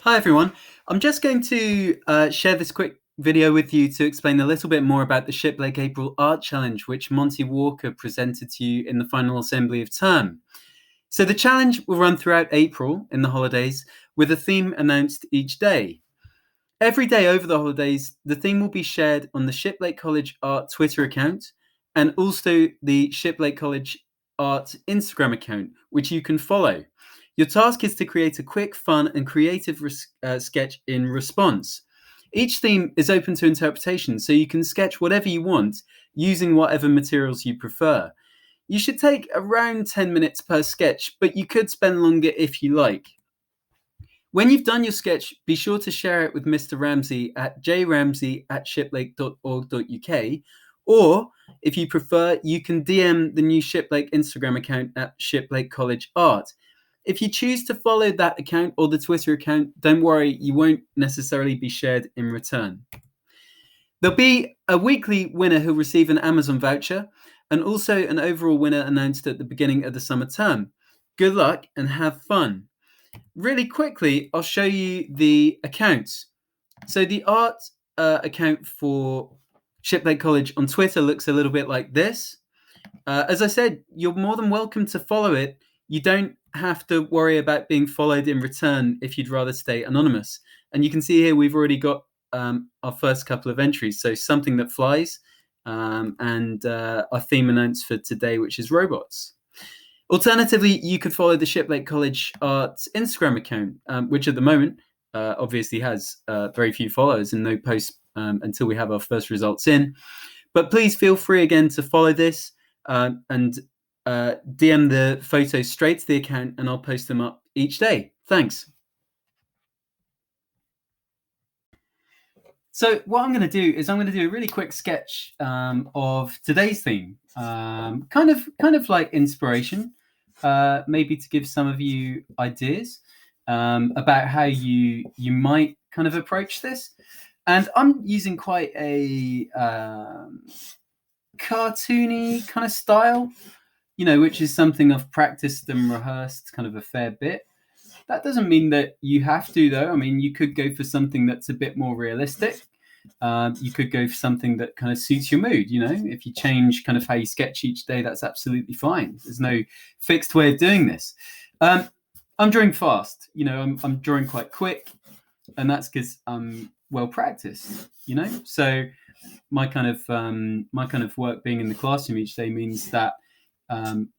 Hi everyone. I'm just going to share this quick video with you to explain a little bit more about the Shiplake April Art Challenge, which Monty Walker presented to you in the final assembly of term. So the challenge will run throughout April in the holidays with a theme announced each day. Every day over the holidays, the theme will be shared on the Shiplake College Art Twitter account and also the Shiplake College Art Instagram account, which you can follow. Your task is to create a quick, fun, and creative sketch in response. Each theme is open to interpretation, so you can sketch whatever you want using whatever materials you prefer. You should take around 10 minutes per sketch, but you could spend longer if you like. When you've done your sketch, be sure to share it with Mr. Ramsey at jramsey@shiplake.org.uk, or if you prefer, you can DM the new Shiplake Instagram account at Shiplake College Art. If you choose to follow that account or the Twitter account, don't worry, you won't necessarily be shared in return. There'll be a weekly winner who'll receive an Amazon voucher and also an overall winner announced at the beginning of the summer term. Good luck and have fun. Really quickly, I'll show you the accounts. So the art account for Shiplake College on Twitter looks a little bit like this. As I said, you're more than welcome to follow it. You don't have to worry about being followed in return if you'd rather stay anonymous. And you can see here we've already got our first couple of entries. So Something That Flies and our theme announced for today, which is robots. Alternatively, you could follow the Shiplake College Arts Instagram account, which at the moment obviously has very few followers and no posts until we have our first results in. But please feel free again to follow this and DM the photos straight to the account, and I'll post them up each day. Thanks. So what I'm going to do is I'm going to do a really quick sketch of today's theme, kind of like inspiration, maybe to give some of you ideas about how you might kind of approach this. And I'm using quite a cartoony kind of style, which is something I've practiced and rehearsed kind of a fair bit. That doesn't mean that you have to, though. I mean, you could go for something that's a bit more realistic. You could go for something that kind of suits your mood. If you change kind of how you sketch each day, that's absolutely fine. There's no fixed way of doing this. I'm drawing fast. I'm drawing quite quick, and that's because I'm well practiced. So my kind of work being in the classroom each day means that I'm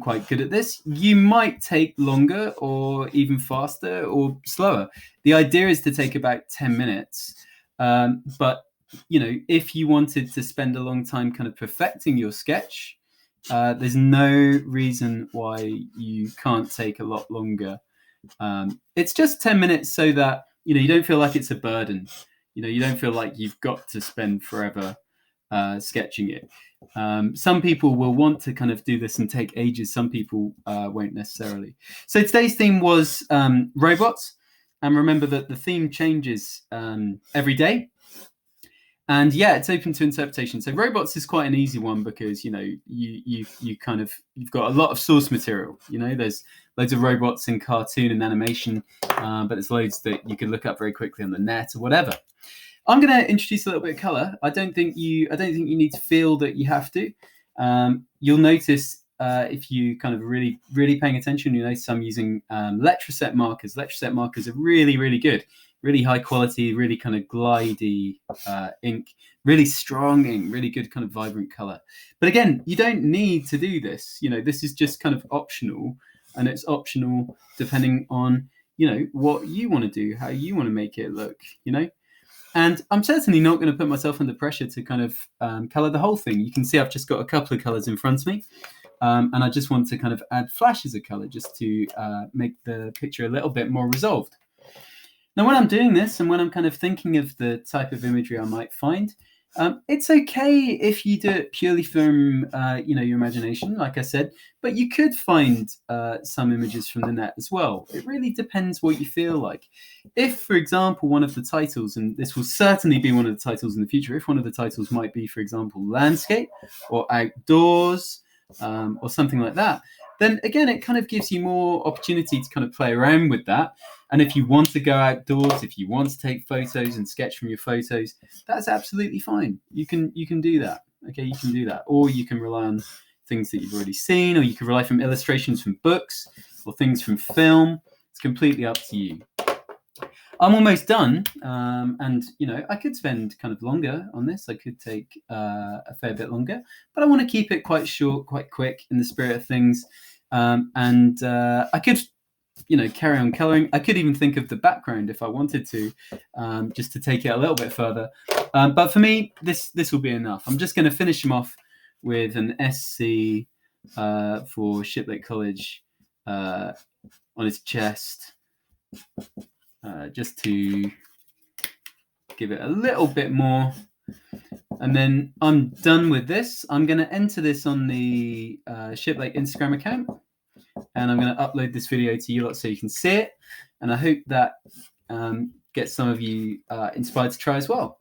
quite good at this. You might take longer or even faster or slower. The idea is to take about 10 minutes. But, if you wanted to spend a long time kind of perfecting your sketch, there's no reason why you can't take a lot longer. It's just 10 minutes so that, you don't feel like it's a burden. You don't feel like you've got to spend forever sketching it. Some people will want to kind of do this and take ages. Some people won't necessarily. So today's theme was robots. And remember that the theme changes every day. And yeah, it's open to interpretation. So robots is quite an easy one because, you've got a lot of source material. There's loads of robots in cartoon and animation, but there's loads that you can look up very quickly on the net or whatever. I'm going to introduce a little bit of color. I don't think you need to feel that you have to. You'll notice if you kind of really, really paying attention, you'll notice I'm using Letraset markers. Letraset markers are really, really good, really high quality, really kind of glidey ink, really strong ink, really good kind of vibrant color. But again, you don't need to do this. This is just kind of optional, and it's optional depending on, what you want to do, how you want to make it look, And I'm certainly not going to put myself under pressure to kind of color the whole thing. You can see I've just got a couple of colors in front of me. And I just want to kind of add flashes of color just to make the picture a little bit more resolved. Now, when I'm doing this and when I'm kind of thinking of the type of imagery I might find, it's okay if you do it purely from, your imagination, like I said, but you could find some images from the net as well. It really depends what you feel like. If, for example, one of the titles, and this will certainly be one of the titles in the future, if one of the titles might be, for example, landscape or outdoors or something like that, then again, it kind of gives you more opportunity to kind of play around with that. And if you want to go outdoors, if you want to take photos and sketch from your photos, that's absolutely fine. You can do that. Okay, you can do that. Or you can rely on things that you've already seen, or you can rely from illustrations from books or things from film. It's completely up to you. I'm almost done, and I could spend kind of longer on this. I could take a fair bit longer, but I want to keep it quite short, quite quick in the spirit of things. And I could, carry on coloring. I could even think of the background if I wanted to, just to take it a little bit further. But for me, this will be enough. I'm just going to finish him off with an SC for Shiplake College on his chest. Just to give it a little bit more, and then I'm done with this. I'm going to enter this on the Shiplake Instagram account, and I'm going to upload this video to you lot so you can see it, and I hope that gets some of you inspired to try as well.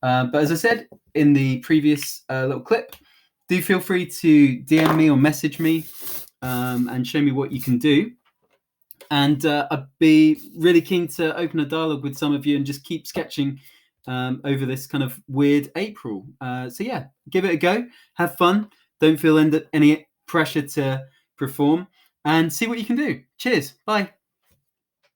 But as I said in the previous little clip, do feel free to DM me or message me and show me what you can do. And I'd be really keen to open a dialogue with some of you and just keep sketching over this kind of weird April. So yeah, give it a go. Have fun. Don't feel any pressure to perform, and see what you can do. Cheers. Bye.